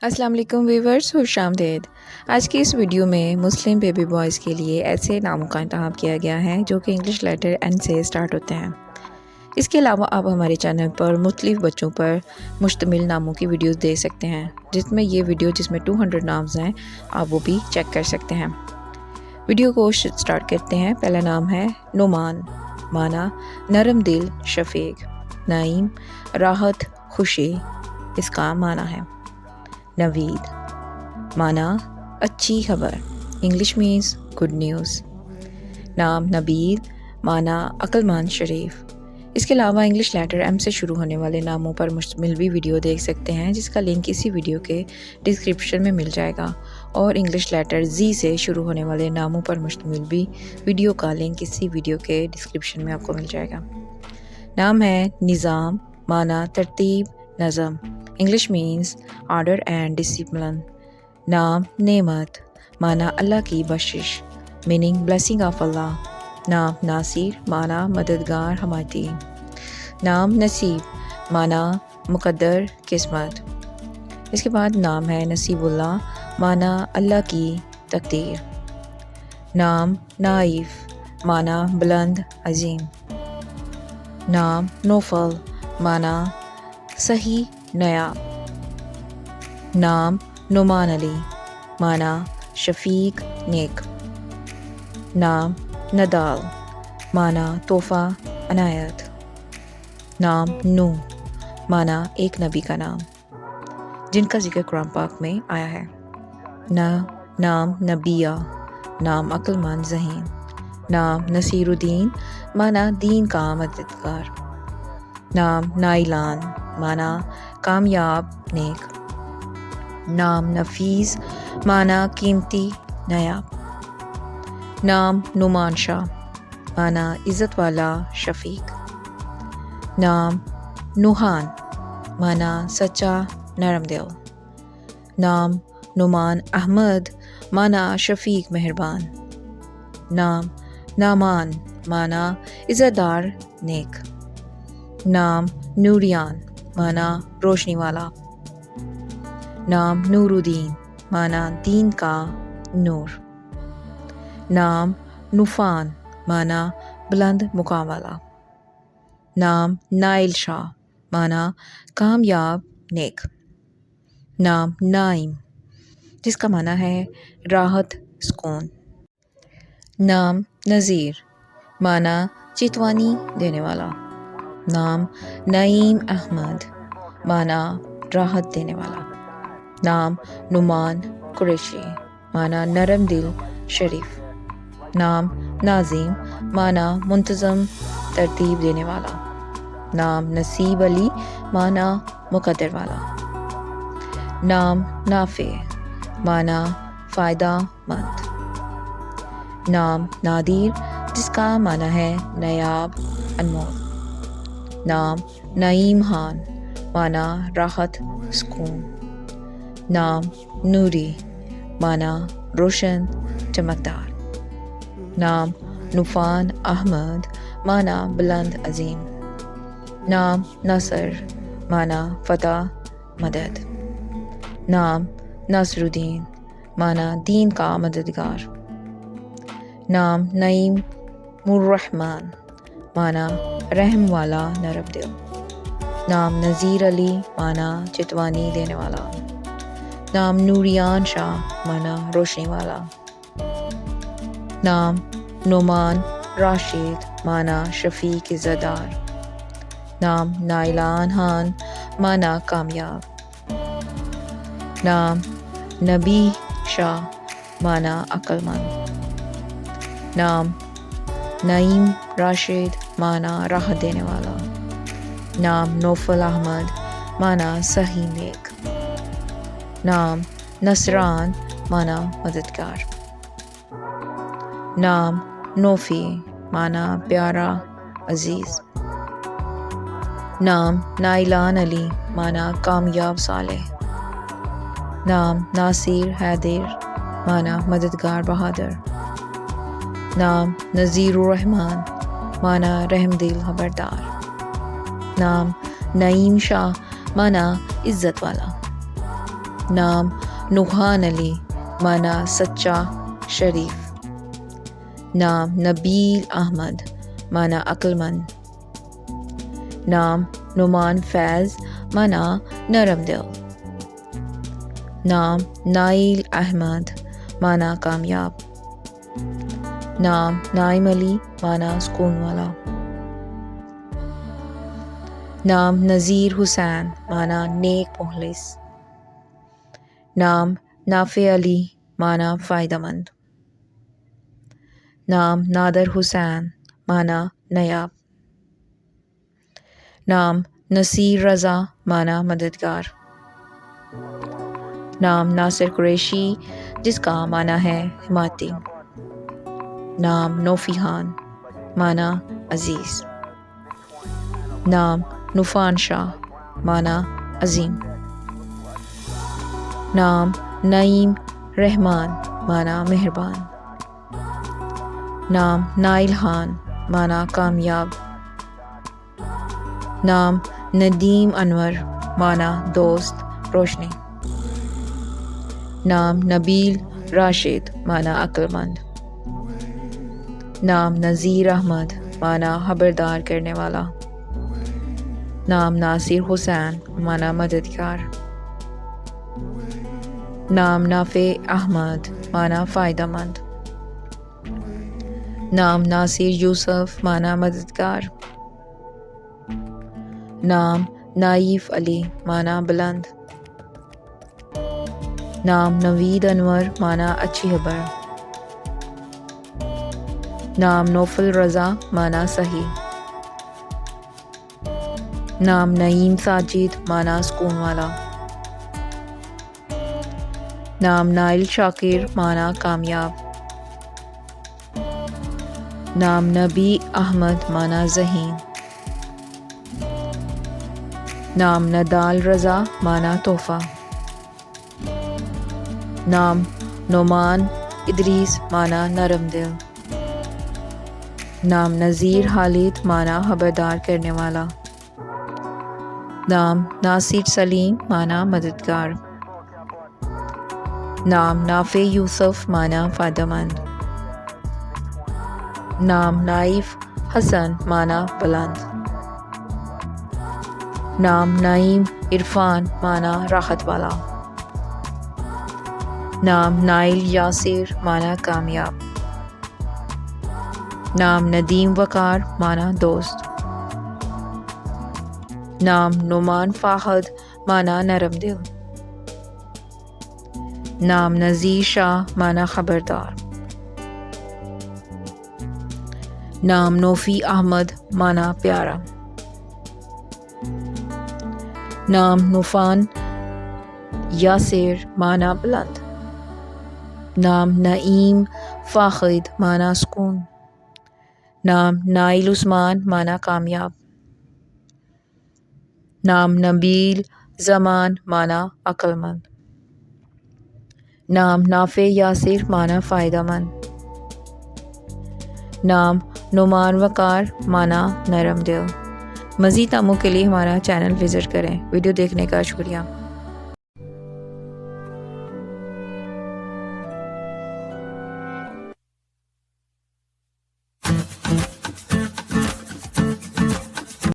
السلام علیکم ویورز، خوش آمدید۔ آج کی اس ویڈیو میں مسلم بیبی بوائز کے لیے ایسے ناموں کا انتخاب کیا گیا ہے جو کہ انگلش لیٹر این سے سٹارٹ ہوتے ہیں۔ اس کے علاوہ آپ ہمارے چینل پر مختلف بچوں پر مشتمل ناموں کی ویڈیوز دیکھ سکتے ہیں، جس میں یہ ویڈیو جس میں 200 نامز ہیں آپ وہ بھی چیک کر سکتے ہیں۔ ویڈیو کو سٹارٹ کرتے ہیں۔ پہلا نام ہے نعمان، معنی نرم دل شفیق۔ نعیم راحت خوشی، اس کا معنی ہے۔ نوید معنی اچھی خبر، انگلش مینس گڈ نیوز۔ نام نبیل معنی عقل مند شریف۔ اس کے علاوہ انگلش لیٹر ایم سے شروع ہونے والے ناموں پر مشتمل بھی ویڈیو دیکھ سکتے ہیں، جس کا لنک اسی ویڈیو کے ڈسکرپشن میں مل جائے گا، اور انگلش لیٹر زی سے شروع ہونے والے ناموں پر مشتمل بھی ویڈیو کا لنک اسی ویڈیو کے ڈسکرپشن میں آپ کو مل جائے گا۔ نام ہے نظام، معنی ترتیب نظم، English means order and discipline. نام نعمت، معنی اللہ کی بخشش، میننگ بلیسنگ آف اللہ۔ نام ناصر، معنی مددگار حمایتی۔ نام نصیب، معنی مقدر قسمت۔ اس کے بعد نام ہے نصیب اللہ، معنی اللہ کی تقدیر۔ نام نائف، معنی بلند عظیم۔ نام نوفل، معنی صحیح نیاب۔ نام نعمان علی، معنی شفیق نیک۔ نام ندال، معنی تحفہ عنایت۔ نام نوح، معنی ایک نبی کا نام جن کا ذکر قرآن پاک میں آیا ہے۔ نام نبیہ، نام عقل مند ذہین۔ نام نصیر الدین، معنی دین کا مددگار۔ نام نائلان، معنی کامیاب نیک۔ نام نفیس، معنی قیمتی نایاب۔ نام نعمان شاہ، معنی عزت والا شفیق۔ نام نوحان، معنی سچا نرم دل۔ نام نعمان احمد، معنی شفیق مہربان۔ نام نعمان، معنی عزت دار نیک۔ نام نوریان، معنی روشنی والا۔ نام نور الدین، معنی دین کا نور۔ نام نوفان، معنی بلند مقام والا۔ نام نائل شاہ، معنی کامیاب نیک۔ نام نائم، جس کا معنی ہے راحت سکون۔ نام نذیر، معنی چتوانی دینے والا۔ نام نعیم احمد، معنی راحت دینے والا۔ نام نعمان قریشی، معنی نرم دل شریف۔ نام ناظم، معنی منتظم ترتیب دینے والا۔ نام نصیب علی، معنی مقدر والا۔ نام نافع، معنی فائدہ مند۔ نام نادر، جس کا معنی ہے نایاب انمول۔ نام نعیم خان، معنی راحت سکون۔ نام نوری، معنی روشن چمکدار۔ نام نوفان احمد، معنی بلند عظیم۔ نام نصر، معنی فتح مدد۔ نام ناصر الدین، معنی دین کا مددگار۔ نام نعیم الرحمن، معنی رحم والا نرم دل۔ نام نذیر علی، معنی چتوانی دینے والا۔ نام نوریان شاہ، معنی روشنی والا۔ نام نعمان راشد، معنی شفیق عزت دار۔ نام نائلان خان، معنی کامیاب۔ نام نبی شاہ، معنی عقل مند۔ نام نعیم راشد، معنی راحت دینے والا۔ نام نوفل احمد، معنی صحیح نیک۔ نام نصران، معنی مددگار۔ نام نوفی، معنی پیارا عزیز۔ نام نائلان علی، معنی کامیاب صالح۔ نام ناصر حیدر، معنی مددگار بہادر۔ نام نذیر الرحمن، معنی رحم دل خبردار۔ نام نعیم شاہ، معنی عزت والا۔ نام نوحان علی معنی سچا شریف. نام نبیل احمد معنی عقل مند. نام نعمان فیض معنی نرم دل. نام نائل احمد معنی کامیاب. نام نائم علی معنی سکون والا. نام نذیر حسین معنی نیک مخلص. نام نافع علی معنی فائدہ مند. نام نادر حسین معنی نایاب. نام نصیر رضا معنی مددگار. نام ناصر قریشی جس کا معنی ہے حمایتی. نام نوفیحان معنی عزیز. نام نوفان شاہ معنی عظیم. نام نعیم رحمان معنی مہربان. نام نائل خان معنی کامیاب. نام ندیم انور معنی دوست روشنی. نام نبیل راشد معنی عقل مند. نام نذیر احمد معنی خبردار کرنے والا. نام ناصر حسین معنی مددگار. نام نافع احمد معنی فائدہ مند. نام ناصر یوسف معنی مددگار. نام نائف علی معنی بلند. نام نوید انور معنی اچھی خبر. نام نوفل رضا معنی صحیح. نام نعیم ساجد معنی سکون والا. نام نائل شاکر معنی کامیاب. نام نبی احمد معنی ذہین. نام ندال رضا معنی تحفہ. نام نعمان ادریس معنی نرم دل. نام نذیر خالد معنی خبردار کرنے والا. نام ناصر سلیم معنی مددگار. نام نافع یوسف معنی فائدہ مند. نام نائف حسن معنی بلند. نام نعیم عرفان معنی راحت والا. نام نائل یاسر معنی کامیاب. نام ندیم وقار معنی دوست. نام نعمان فاحد معنی نرم دل. نام نذیر شاہ معنی خبردار. نام نوفی احمد معنی پیارا. نام نوفان یاسر معنی بلند. نام نعیم فاخد معنی سکون. نام نائل عثمان معنی کامیاب. نام نبیل زمان معنی عقل مند. نام نافع یاسر معنی فائدہ مند. نام نعمان وقار معنی نرم دل. مزید ناموں کے لیے ہمارا چینل وزٹ کریں. ویڈیو دیکھنے کا شکریہ.